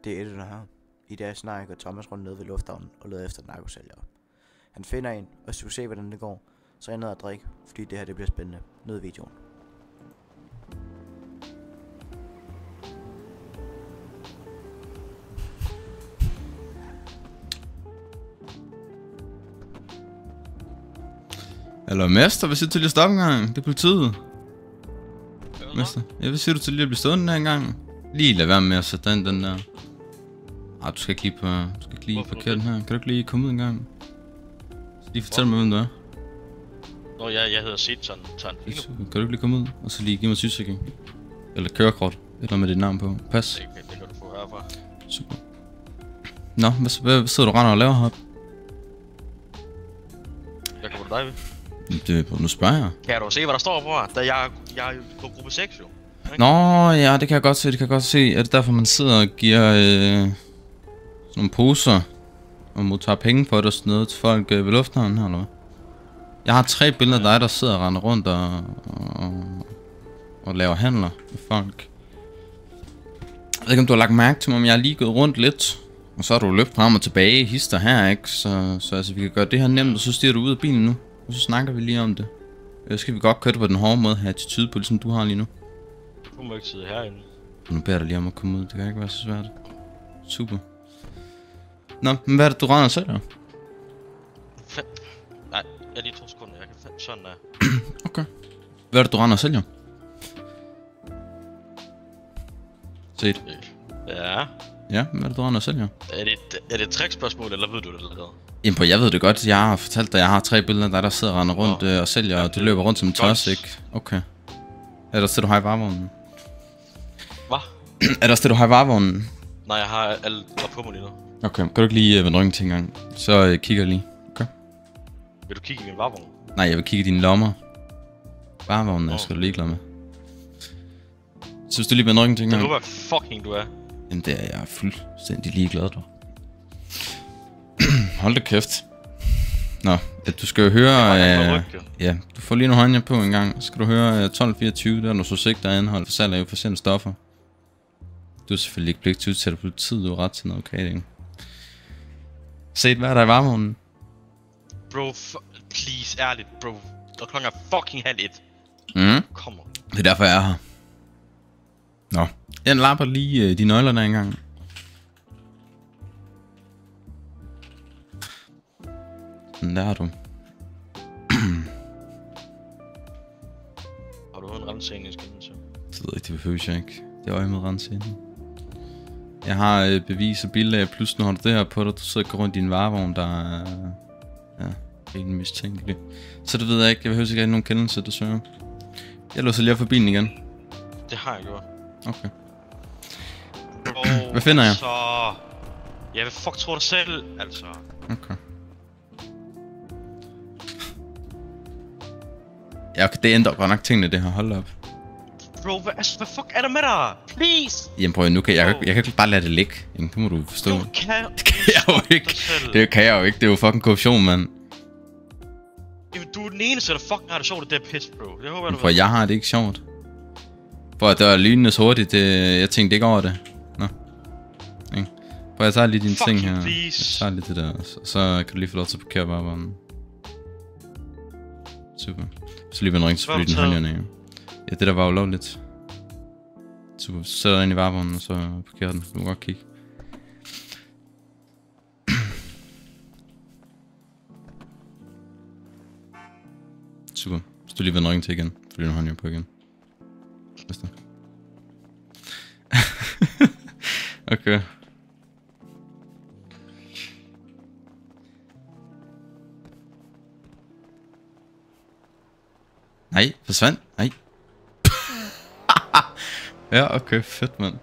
Det er det her. I det scenarie går Thomas rundt ned ved lufthavnen og leder efter narkosælgere. Han finder en, og hvis du vil se hvordan det går, så er jeg ned og drikke, fordi det her det bliver spændende. Ned i videoen. Eller mester, hvad siger du til lige at stoppe en gang? Det er politiet. Mester, jeg vil sige du til lige at blive stående den her gang. Lige lad være med at sætte den der. Ah, du skal ikke lige parkere den her. Kan du ikke lige komme ud en gang? Så lige fortæl mig hvem du er. Nå, jeg hedder Seton Tarantino. Kan du ikke lige komme ud? Og så lige give mig sygesikring. Eller kørekort. Eller med dit navn på. Pas. Det kan du få herfra. Super. Nå, hvad sidder du render og laver heroppe? Jeg kommer til dig ved. Nu spørger jeg. Kan du se, hvad der står på? Da jeg er på gruppe 6 jo. Nå, ja, det kan jeg godt se. Er det derfor, man sidder og giver sådan nogle poser og modtager penge for det og sådan noget til folk ved lufthavnen her, eller hvad? Jeg har 3 billeder af dig, der sidder og render rundt og laver handler med folk. Jeg ved ikke, om du har lagt mærke til mig, men jeg har lige gået rundt lidt. Og så har du løbet frem og tilbage, hister her, ikke? Så altså, vi kan gøre det her nemt, og så stiger du ud af bilen nu. Og så snakker vi lige om det. Skal vi godt køre det på den hårde måde, have attitude på, ligesom du har lige nu. Du må ikke sidde herinde. Nu beder jeg dig lige om at komme ud, det kan ikke være så svært. Super. Nå, men hvad er det, du render selv, eller? Nej, jeg lige 2 sekunder, jeg kan sådan der. Okay. Hvad er det, du render selv, jo? Set. Ja. Ja, hvad er det, du render selv, jo? Er det et trickspørgsmål, eller ved du det allerede? Jamen, jeg ved det godt. Jeg har fortalt dig, at jeg har 3 billeder af dig, der sidder og render rundt og sælger, og du løber rundt som en tørs, ikke? Okay. Er der sted, du har i varevognen? Hvad? Er der sted, du har i varevognen? Nej, jeg har alt på mig lige nu. Okay, kan du ikke lige vende ryggen til en gang? Så kigger jeg lige. Okay. Vil du kigge i min varevogn? Nej, jeg vil kigge i dine lommer. Varevognen skal du ligeglad med. Så hvis du lige vender ryggen til en gang. Det er fucking du er. Jamen det er jeg fuldstændig ligeglad for. Hold da kæft. Nå, du skal jo høre... ja, du får lige nogle håndjern på en gang. Så skal du høre 1224, der er noget suspekt, der er anholdt for salg af uforsendte stoffer. Du er selvfølgelig ikke pligt til at udsætte politiet, du er ret til noget okay, Set, hvad er der i varevognen? Bro, please, ærligt, bro. Og klokken er fucking 12:30. Kom on. Det er derfor jeg er her. Nå, jeg lapper lige de nøgler der engang. Sådan der er du. Har du en rensagningskendelse? Det ved jeg, det behøver jeg ikke. Det er øje med rensagning. Jeg har bevis og billeder af, plus nu har du det her på dig, du sidder og går rundt i din varevogn, der er... Ja, helt mistænkelig. Så det ved jeg ikke, jeg behøver ikke have nogen kendelse, desværre. Jeg låser lige af for bilen igen. Det har jeg gjort. Okay. Hvad finder jeg? Så... Jeg vil fuck tro dig selv, altså. Okay. Ja, okay, det ændrer godt nok tingene, det her. Hold op. Bro, hvad fuck er der med dig? Please! Jamen prøv, nu kan jeg kan ikke bare lade det ligge. Det må du forstå. Det kan jeg jo ikke. Det kan jeg jo ikke. Det er jo fucking korruption, mand. Jamen, du er den eneste, der fucking har det sjovt, det der pis, bro. Det håber jeg, du ved. Jeg har det ikke sjovt. For at det var lynende så hurtigt, jeg tænkte ikke over det. Nå. Prøv, jeg tager lige dine ting her. Jeg tager lige det der, så kan du lige få lov til at parkere varevognen. Super. Så lige vende ring til din håndjern af. Ja, det der var ulovligt. Super, så sætter jeg ind i varevognen, og så parkerer den. Du må godt kigge. Super, så du lige vender ring til igen, for din håndjern på igen. Næste. Okay. Nej, forsvandt. Nej. Ja, okay, fedt, mand.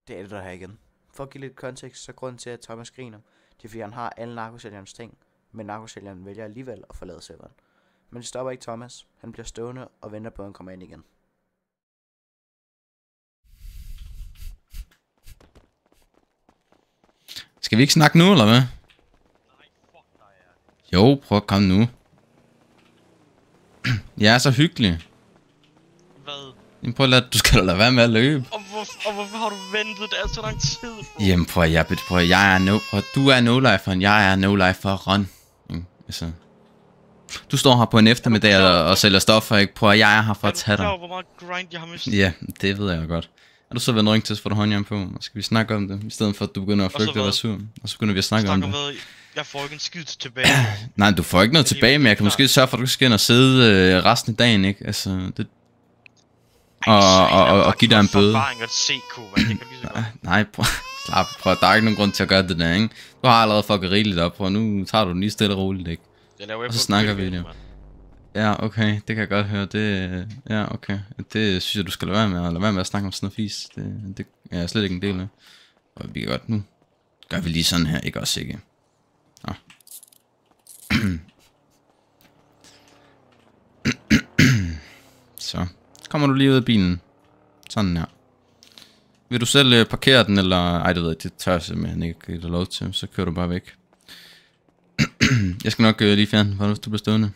Det er det der her igen. For at give lidt kontekst, så grunden til at Thomas griner, det er fordi han har alle narkosælgerens ting, men narkosælgeren vælger alligevel at forlade serveren. Men det stopper ikke Thomas. Han bliver stående og venter på at han kommer ind igen. Skal vi ikke snakke nu, eller hvad? Nej, fuck dig, Jo, prøv at komme nu. Jeg er så hyggelig. Hvad? Jamen prøv at lade, du skal lade være med at løbe. Og hvorfor har du ventet der så lang tid? Jamen prøv at jeg er du er no-liferen, jeg er no-lifer. Altså. Du står her på en eftermiddag og sælger stoffer, ikke? Prøv at jeg er her for at tage dig. Hvor meget grind jeg har mistet? Ja, det ved jeg godt. Er du så ved en ring til, så får du håndjern på, og skal vi snakke om det, i stedet for at du begynder at frygte og være sur. Og så begynder vi at snakke om det. Jeg får ikke en skid tilbage. Nej, du får ikke noget tilbage, men jeg kan måske sørge for, at du skal ind og sidde resten af dagen, ikke? Altså, det... Og give dig en bøde. Nej, prøv, der er ikke nogen grund til at gøre det der, ikke? Du har allerede fucket rigeligt op, og nu tager du den lige stille og roligt, ikke? Og så snakker vi det. Ja, okay, det kan jeg godt høre. Det, ja, okay. Det synes jeg, du skal lade være med. Lade være med at snakke om sådan noget fis. Det er jeg slet ikke en del af. Og vi kan godt nu. Gør vi lige sådan her, ikke også, ikke? Nå. Så. Kommer du lige ud af bilen. Sådan her. Vil du selv parkere den, eller... Ej, det ved jeg, det tør jeg simpelthen ikke give dig lov til. Så kører du bare væk. Jeg skal nok lige fjerne den, for hvis du bliver stående.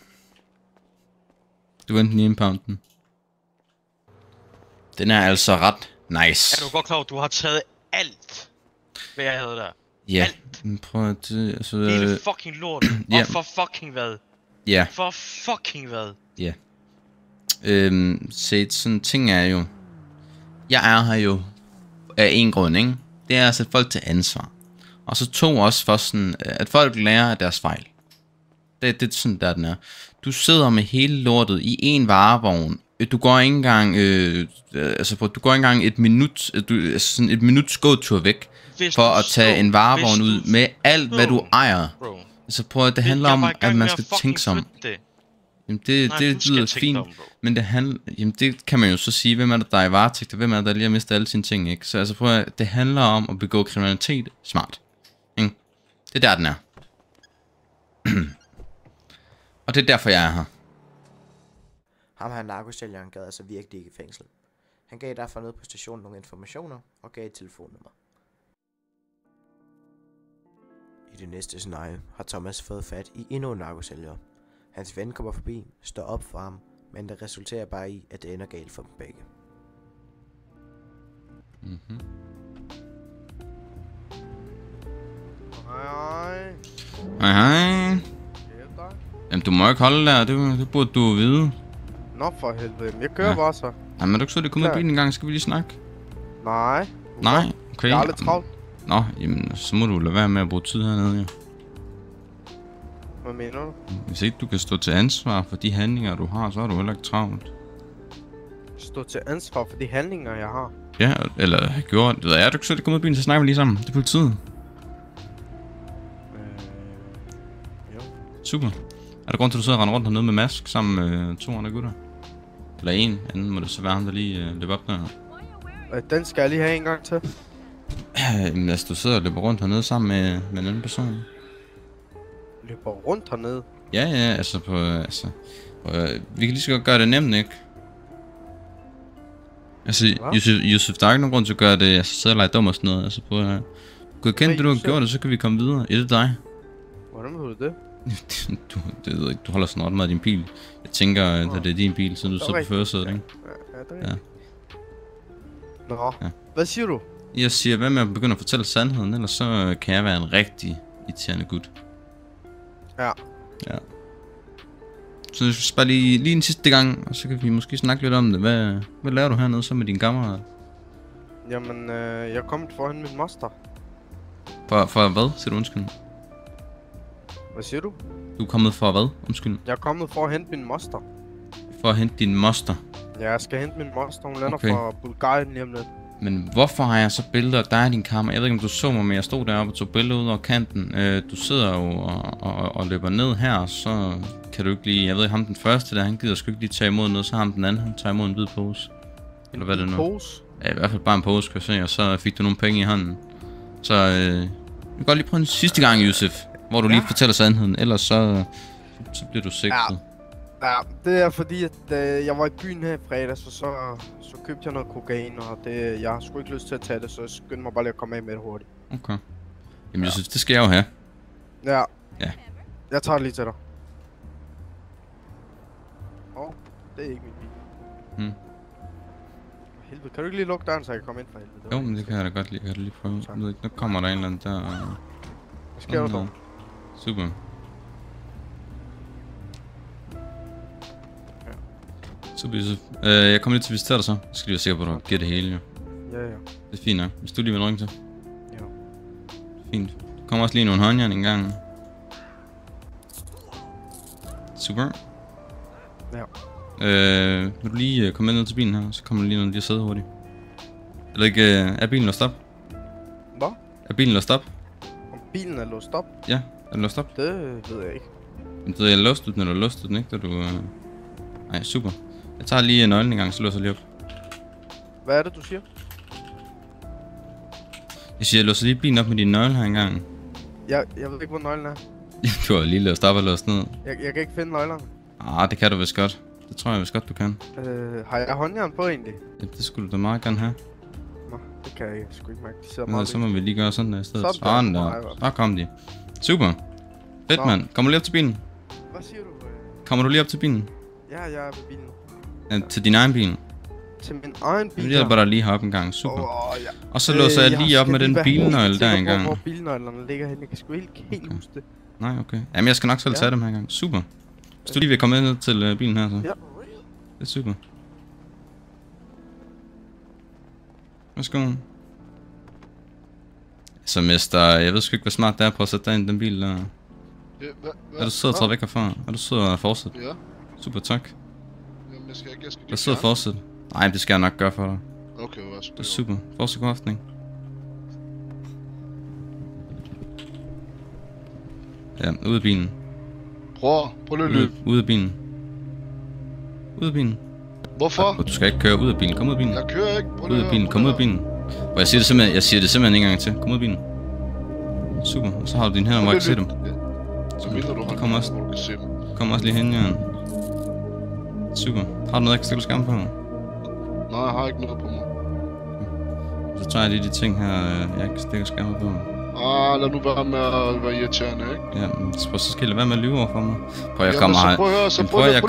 Du kan enten impound den. Den er altså ret nice. Er du godt klar, at du har taget alt, hvad jeg havde der? Ja. Alt. Prøv at... Altså, hele fucking lort. Ja. Og for fucking hvad? Ja. For fucking hvad? Ja. Se, sådan ting er jo... Jeg er her jo af en grund, ikke? Det er at sætte folk til ansvar. Og så to også for sådan, at folk lærer af deres fejl. Det er sådan, der den er. Du sidder med hele lortet i en varevogn. Du går ikke engang, du går ikke engang et minut, sådan et minuts gåtur væk, for at tage en varevogn ud med alt, hvad du ejer. Så prøv at det handler om, at man skal tænke sig om. Jamen det lyder fint, men det kan man jo så sige, hvem er det, der er i varetægt, og hvem er det, der lige har mistet alle sine ting, ikke? Så altså prøv at, det handler om at begå kriminalitet smart, ikke? Det er der, den er. Og det er derfor, jeg er her. Ham her narkosælgeren gad altså virkelig ikke i fængsel. Han gav derfor ned på stationen nogle informationer og gav et telefonnummer. I det næste scenarie har Thomas fået fat i endnu en narkosælger. Hans ven kommer forbi, står op for ham, men det resulterer bare i, at det ender galt for dem begge. Hej. Jamen du må ikke holde der, det burde du vide. Nå for helvede, jeg kører bare så. Nej, men er du ikke så, det kommer ud af bilen en gang, skal vi lige snakke? Nej. Nej, okay. Jeg er lidt travlt. Nå, jamen så må du lade være med at bruge tid hernede, jo. Hvad mener du? Hvis ikke du kan stå til ansvar for de handlinger, du har, så er du heller ikke travlt. Stå til ansvar for de handlinger, jeg har? Ja, eller har gjort. Det er du ikke så, det kommer ud af bilen, så snakker vi lige sammen. Det er politiet. Jo. Super. Er der grund til, at du sidder og render rundt hernede med mask sammen med 2 andre gutter? Eller en anden må det så være ham, der lige løber op der. Den skal jeg lige have en gang til. Jamen altså, du sidder og løber rundt hernede sammen med en anden person. Løber rundt hernede? Ja, altså vi kan lige så godt gøre det nemt, ikke? Altså, Yusuf, der er ikke nogen grund til at gøre det, altså sidde og lege dum og sådan noget, altså prøv at godkende det, du har gjort, og så kan vi komme videre. Det er dig. Hvordan ved du det? Det ved ikke, du holder snart med din bil. Jeg tænker, at det er din bil, så du sidder på førersædet, ikke? Ja, det er Nå, ja. Hvad siger du? Jeg siger, hvad med at begynde at fortælle sandheden, ellers så kan jeg være en rigtig irriterende gut. Ja. Ja. Så jeg bare lige en sidste gang, og så kan vi måske snakke lidt om det. Hvad laver du hernede så med dine kammerater? Jamen, jeg er kommet for at hente min moster. For hvad, siger du undskyld? Hvad siger du? Du er kommet for hvad, undskyld? Jeg er kommet for at hente min moster. For at hente din moster? Ja, jeg skal hente min moster, hun lander fra Bulgarien lige om lidt. Men hvorfor har jeg så billeder af dig i din kamera? Jeg ved ikke om du så mig, men jeg stod deroppe og tog billeder ud over kanten. Du sidder jo og løber ned her, så kan du ikke lige... Jeg ved ikke, ham den første der, han gider sgu ikke lige tage imod noget, så ham den anden, han tager imod en hvid pose. Eller hvad det nu? En pose? Ja, i hvert fald bare en pose, kan jeg se, og så fik du nogle penge i hånden. Så vi kan godt lige prøve en sidste gang, Yusuf, hvor du lige fortæller sandheden, ellers så bliver du sigtet. Ja, det er fordi, at jeg var i byen her i fredags, og så købte jeg noget kokain, og jeg har sgu ikke lyst til at tage det, så jeg skyndte mig bare lige at komme af med det hurtigt. Okay. Jamen, jeg synes, det skal jeg jo have. Ja. Ja. Jeg tager det lige til dig. Det er ikke min bil. Helvede, kan du ikke lige lukke døren, så jeg kan komme ind for helvede? Jo, men det kan jeg da godt lige. Jeg kan lige prøve. Jeg ved ikke, nu kommer der en eller anden der. Hvad sker der så? Super. Super, Yusuf. Jeg kommer lige til at visitere dig så. Jeg skal lige være sikker på, at du giver det hele, jo. Ja. Det er fint nok. Hvis du lige vil ringe til. Ja. Fint. Der kommer også lige nogle håndjern en gang. Super. Ja. Vil du lige komme med ned til bilen her, så kommer du lige ned og sidde hurtigt. Eller ikke, er bilen låst op? Hvad? Er bilen låst op? Om bilen er låst op? Ja, er den låst op? Det ved jeg ikke. Men jeg låste den, eller låste den ikke, da du... Nej, super. Jeg tager lige nøglen en gang, så låser jeg lige op. Hvad er det, du siger? Jeg siger, jeg låser lige bilen op med din nøgle her en gang. Jeg ved ikke, hvor nøglen er. Du har lige låst op og låst ned. Jeg kan ikke finde nøglerne. Det kan du vist godt. Det tror jeg vist godt, du kan. Har jeg håndjern på egentlig? Ja, det skulle du da meget gerne have. Nå, det kan jeg sgu ikke mærke. De sidder Ja, meget så må vi lige gøre sådan der i stedet. Sådan der. Der kom de. Super. Fedt, mand. Kommer du lige op til bilen? Hvad siger du? Kommer du lige op til bilen? Ja, jeg er ved bilen. Ja, til din egen bil? Til min egen bil? Jeg hjælper dig lige heroppe en gang. Super. Ja. Og så låser jeg lige op med den bilnøgle der en gang. Hvor bilnøglerne ligger hen. Jeg kan sgu helt huske det. Nej, okay. Jamen, jeg skal nok selv tage dem her gang. Super. Hvis du lige vil komme ned til bilen her, så. Ja. Det er super. Værsgo. Så mester, jeg ved sgu ikke, hvor smart det er på at sætte dig ind i den bil der. Ja, Er du sød at træde væk herfra? Er du sød at fortsætte? Ja. Super, tak. Jamen, jeg skal Er du sød at fortsætte? Nej, det skal jeg nok gøre for dig. Okay, værsgo. Det er super. Fortsæt god aften, ikke? Ja, ud af bilen. Prøv lige at løbe. Ud af bilen. Ud af bilen. Hvorfor? Du skal ikke køre ud af bilen. Kom ud af bilen. Jeg kører ikke. Ud af bilen. Kom ud af bilen. Og jeg siger det simpelthen en gang til. Kom ud af bilen. Super. Og så har du dine hænder, hvor jeg kan se dem. Så mindre du har kommer også. hvor du kan se dem. Kom også lige hen, Jørgen. Super. Har du noget, jeg kan stikke skærm på? Nej, jeg har ikke noget på mig. Så tager jeg lige de ting her, jeg kan stikke skærm på. Lad nu være med at være irriterende, ikke? Ja, så skal jeg lade være med at lyve over for mig. Prøv, jeg kommer her. Prøv at høre, så prøv at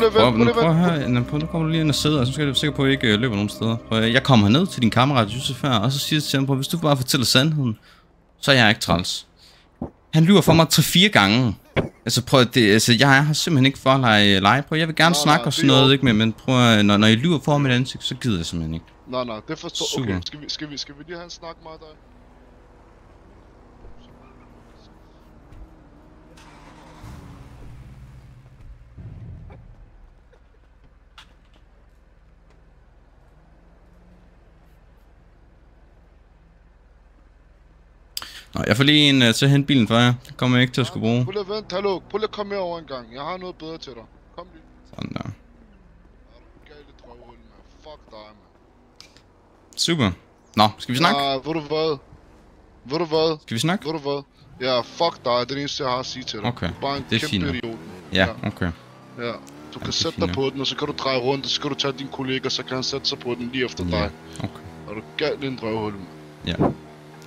høre. Nu kommer du lige ind og sidder, og så skal jeg være sikker på, at jeg ikke løber nogen steder. Prøv, jeg kommer ned til din kammerat, Yusuf her, og så siger jeg til ham, hvis du bare fortæller sandheden, så er jeg ikke træls. Han lyver for mig 3-4 gange. Altså prøv, jeg er her simpelthen ikke for at lege på. Jeg vil gerne snakke og sådan noget, ikke? Men prøv, når I lyver for mit ansigt, så gider jeg simpelthen ikke. Nej, det forstår. Okay, skal vi lige have en snak med dig? Nå, jeg får lige en til at hente bilen for jer. Det kommer jeg ikke til at skulle bruge. Prøv lige at vente, hallo. Prøv lige at komme herover en gang. Jeg har noget bedre til dig. Kom lige. Sådan der. Gale drøvhul, man. Fuck dig, man. Super. Nå, skal vi snakke? Ved du hvad? Skal vi snakke? Ved du hvad? Ja, fuck dig. Det er det eneste, jeg har at sige til dig. Okay, du er bare en det er kæmpe fint. idiot. Ja, okay. Ja, du kan sætte dig på den, og så kan du dreje rundt, og så kan du tage din kollega, så kan han sætte sig på den lige efter dig. Okay. Og du galt en drøvhul, man. Ja.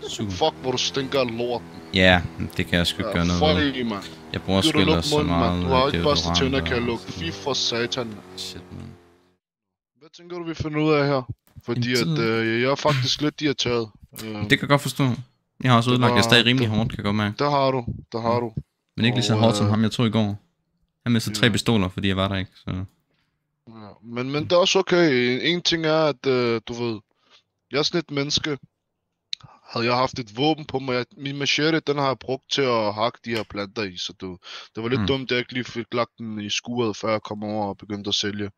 Super. Fuck, hvor du stinker af lorten. Ja, det kan jeg sgu ikke gøre noget ved. Fuck, man. Jeg bruger sgu ellers så meget. Du har ikke børste tænder, kan jeg lukke. Fy for satan, man. Shit, man. Hvad tænker du, vi finder ud af her? Fordi at jeg er faktisk lidt irriteret. Det kan jeg godt forstå. Jeg har også ødelagt, jeg er stadig rimelig hårdt, kan jeg godt mærke. Der har du. Men ikke lige så hårdt som ham, jeg tog i går. Han mistede 3 pistoler, fordi jeg var der ikke, så... Ja, men det er også okay. En ting er, at du ved, jeg er sådan et menneske. Havde jeg haft et våben på mig, min machete, den har jeg brugt til at hakke de her planter i, så det var lidt dumt, at jeg ikke lige fik lagt den i skuret, før jeg kom over og begyndte at sælge.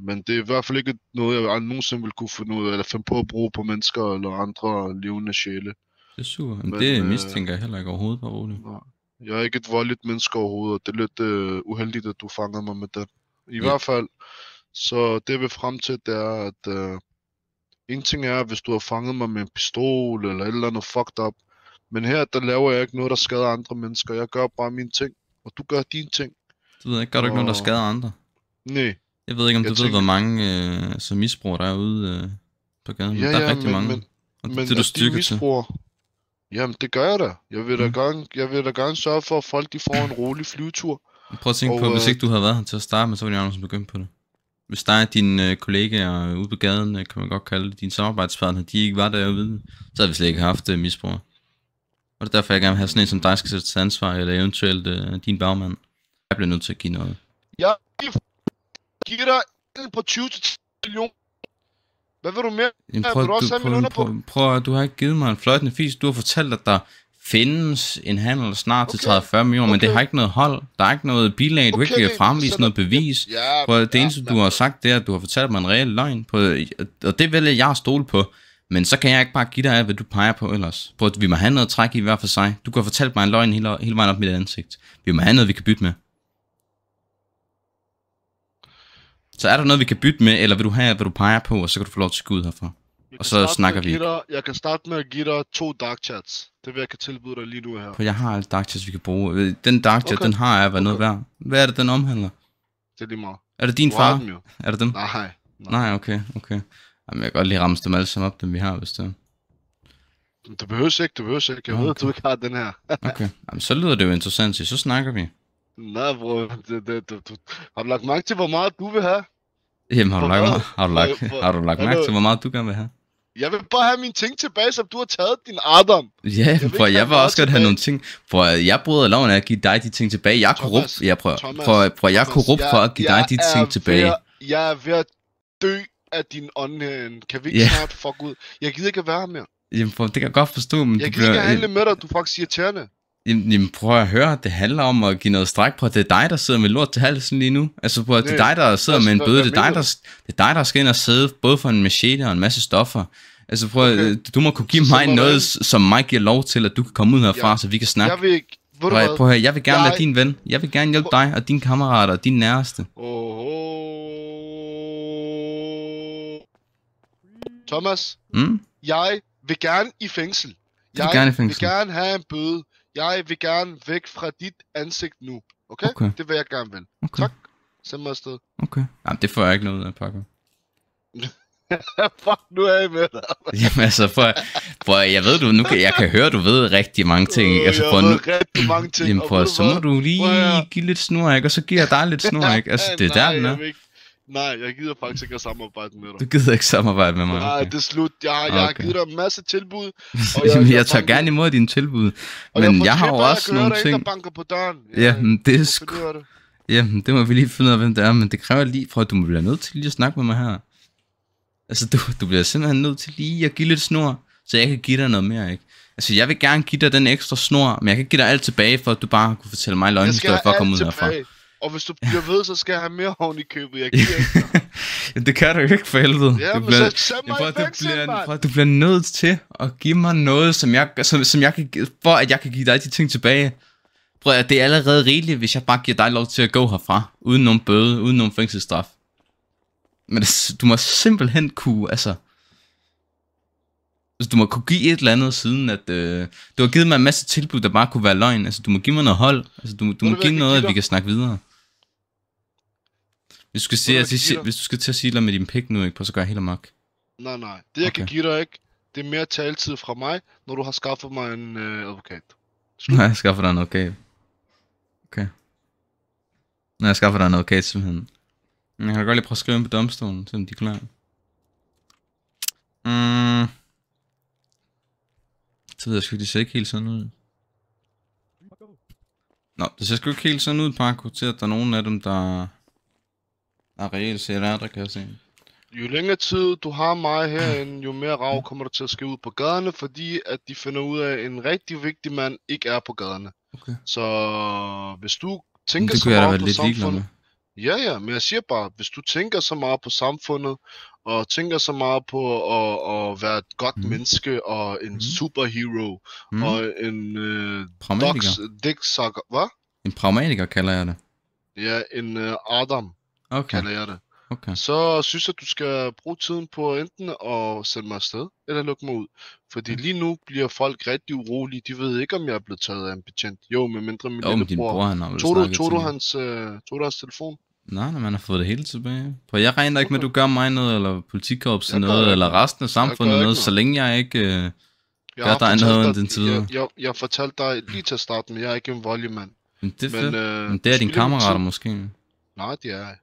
Men det er i hvert fald ikke noget, jeg nogensinde ville kunne finde ud af, eller finde på at bruge på mennesker eller andre levende sjæle. Det er super, men det mistænker jeg heller ikke overhovedet, bare roligt. Jeg er ikke et voldeligt menneske overhovedet, og det er lidt uheldigt, at du fanger mig med det. I hvert fald, så det jeg vil frem til, det er, at en ting er, hvis du har fanget mig med en pistol eller et eller andet fucked up, men her, der laver jeg ikke noget, der skader andre mennesker. Jeg gør bare mine ting, og du gør dine ting. Du ved ikke, gør du ikke noget, der skader andre? Nej. Jeg ved ikke, om du ved, hvor mange så misbrugere der er ude på gaden. Ja, der er rigtig mange. Men det du styrker til. Jamen, det gør jeg da. Jeg vil da gerne sørge for, at folk de får en rolig flyvetur. Prøv at tænke på, hvis ikke du havde været her til at starte med, så ville jeg også begyndt på det. Hvis der er dine kollegaer ude på gaden, kan man godt kalde det, dine samarbejdspartnere, de ikke var derude, så havde vi slet ikke haft misbrug. Og det er derfor, jeg gerne vil have sådan en som dig, skal sætte til ansvar, eller eventuelt din bagmand. Jeg bliver nødt til at give noget. Jeg giver dig på 20-30 millioner. Hvad vil du mere? Du har ikke givet mig en fløjtende fis. Du har fortalt, at der findes en handel snart til 30-40 millioner, men det har ikke noget hold. Der er ikke noget bilag, du ikke kan fremvise noget bevis. Det eneste, du har sagt, det er, at du har fortalt mig en reel løgn. Og det vælger jeg at stole på. Men så kan jeg ikke bare give dig af, hvad du peger på ellers. Vi må have noget at trække i hver for sig. Du kan have fortalt mig en løgn hele vejen op mit ansigt. Vi må have noget, vi kan bytte med. Så er der noget, vi kan bytte med, eller vil du have, hvad du peger på, og så kan du få lov til at gå ud herfra. Og så snakker vi. Jeg kan starte med at give dig 2 dark chats. Det vil jeg kan tilbyde dig lige nu her. For jeg har alle dark chats, vi kan bruge. Den dark chat, den har jeg været noget værd. Hvad er det, den omhandler? Det er lige meget. Er det din far? Dem, er det dem? Nej, okay. Jamen, jeg kan godt lige ramme dem alle sammen op, dem vi har, hvis det er. Det behøves ikke. Jeg ved, at du ikke har den her. Okay. Jamen, så lyder det jo interessant, så snakker vi. Nej, bro. Har du lagt mærke til, hvor meget du vil have? Jamen, har du lagt mærke til, hvor meget du gerne vil have? Jeg vil bare have mine ting tilbage, som du har taget, din Adam. Ja, for jeg vil også godt have nogle ting. For jeg bryder loven af at give dig de ting tilbage. Jeg er korrupt. Jeg er korrupt for at give dig de ting tilbage. Jeg er ved at dø af din ånd herinde. Kan vi ikke snart fuck ud? Jeg gider ikke at være her mere. Jamen, det kan jeg godt forstå, men jeg gider ikke at handle med dig, du er faktisk irriterende. Jamen prøv at høre, det handler om at give noget stræk på, at det er dig, der sidder med lort til halsen lige nu. Altså på, at det er dig, der sidder med en bøde, det er dig, der skal ind og sidde både for en machete og en masse stoffer. Altså prøv du må kunne give mig noget, som mig giver lov til, at du kan komme ud herfra, så vi kan snakke. Jeg vil ikke, prøv at høre, jeg vil gerne være din ven. Jeg vil gerne hjælpe dig og dine kammerater og dine næreste. Thomas, jeg vil gerne i fængsel. Jeg vil gerne have en bøde. Jeg vil gerne væk fra dit ansigt nu. Okay? Det vil jeg gerne vel. Okay. Tak. Send mig afsted. Okay. Jamen, det får jeg ikke noget af, Paco. Fuck, nu er jeg med dig. Jamen altså, for jeg ved du, jeg kan høre, du ved rigtig mange ting. Altså, jeg ved rigtig mange ting. Jamen, så må du lige give lidt snor, ikke? Og så giver jeg dig lidt snor, ikke? Altså, det er der, den er. Nej, jeg gider faktisk ikke at samarbejde med dig. Du gider ikke samarbejde med mig? Nej, det er slut. Jeg har givet dig en masse tilbud. Og jeg tager gerne imod dine tilbud. Men jeg har jo også nogle ting. Der banker på døren. Jamen, det er sgu... Jamen, det må vi lige finde ud af, hvem det er. Men det kræver lige, for at du bliver nødt til lige at snakke med mig her. Altså, du bliver simpelthen nødt til lige at give lidt snor, så jeg kan give dig noget mere, ikke? Altså, jeg vil gerne give dig den ekstra snor, men jeg kan give dig alt tilbage, for at du bare kunne fortælle mig løgnhistorier for at komme ud herfra. Og hvis du bliver ved, så skal jeg have mere oven i købet. Jeg giver ikke. Det kan du ikke for helvede. Ja, du men så send mig i fængsel, du bliver nødt til at give mig noget, som jeg kan, for at jeg kan give dig de ting tilbage. Prøv at det er allerede rigeligt, hvis jeg bare giver dig lov til at gå herfra, uden nogen bøde, uden nogen fængselsstraf. Men du må simpelthen kunne, altså du må kunne give et eller andet siden, at du har givet mig en masse tilbud, der bare kunne være løgn. Altså, du må give mig noget hold. Altså, du må give noget, at vi kan snakke videre. Hvis du skal til at sige dig med din pik nu, ikke, så gør jeg helt amok. Nej. Det jeg kan give dig ikke, det er mere taletid fra mig, når du har skaffet mig en advokat. Nej, jeg skaffer dig en advokat. Okay. Nej, jeg skaffer dig en advokat simpelthen. Jeg kan godt lige prøve at skrive ind på domstolen, selvom de er klar. Så ved jeg sgu, det ser ikke helt sådan ud. Nå, det ser sgu ikke helt sådan ud, Paco, til at der er nogen af dem, der er reelt set der kan jeg se. Jo længere tid du har mig herinde, jo mere rav kommer du til at ske ud på gaderne, fordi at de finder ud af, at en rigtig vigtig mand ikke er på gaderne. Okay. Så hvis du tænker så meget på samfundet... Ja, men jeg siger bare, hvis du tænker så meget på samfundet, og tænker så meget på at være et godt menneske, og en superhero, og en dicksucker, hvad? En pragmatiker kalder jeg det. Ja, en Adam kalder jeg det. Okay. Så synes jeg, du skal bruge tiden på enten at sende mig afsted, eller lukke mig ud. Fordi lige nu bliver folk rigtig urolige. De ved ikke, om jeg er blevet taget af en betjent. Jo, med mindre min lillebror. Tog du hans telefon? Nej, man har fået det hele tilbage. For jeg regner ikke med, at du gør mig noget, eller politikorpset noget, eller resten af samfundet noget, så længe jeg ikke gør dig noget end den tid. Jeg fortalte dig lige til at starte med, jeg er ikke en voldelig mand. Men det er fedt. Men det er dine kammerater måske? Nej, det er jeg.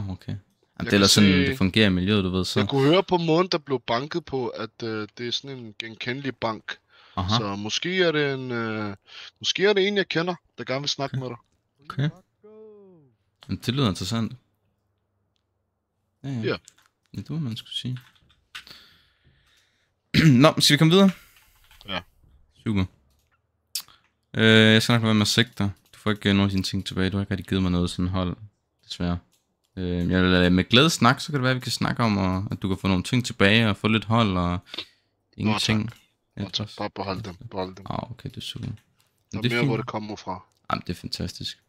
Okay. Jamen, det er ellers sådan, det fungerer i miljøet, du ved så. Jeg kunne høre på måden, der blev banket på, at det er sådan en genkendelig bank. Aha. Så måske er det en, jeg kender, der gerne vil snakke med dig. Okay. Men det lyder interessant. Ja. Ja, det var man skulle sige. Nå, skal vi komme videre? Ja. Super. Jeg skal nok være med at sigte dig. Du får ikke nogen af dine ting tilbage. Du har ikke rigtig givet mig noget sådan hold, desværre. Jeg vil med glæde snakke, så kan det være, at vi kan snakke om, at du kan få nogle ting tilbage og få lidt hold og ingenting. Bare behold dem. Okay, det er super. Der er mere, fint. Hvor det kommer fra. Jamen, det er fantastisk.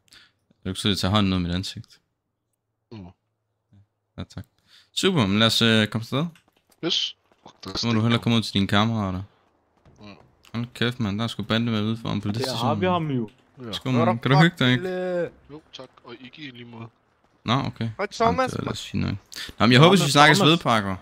Jeg kan så tage hånden ud af mit ansigt. Ja, tak. Super, men lad os komme afsted. Yes. Så må du hellere komme ud til dine kammerater. Hold kæft, mand. Der er sgu bande med ude foran politistationen. Der har vi ham jo. Skål, man. Kan du hygge dig, ikke? Jo, tak. Og ikke i lige måde. Nå, okay. Hej, Thomas. Det er ellers fint nok. Nå, men jeg håber, vi snakkes ved, Parker.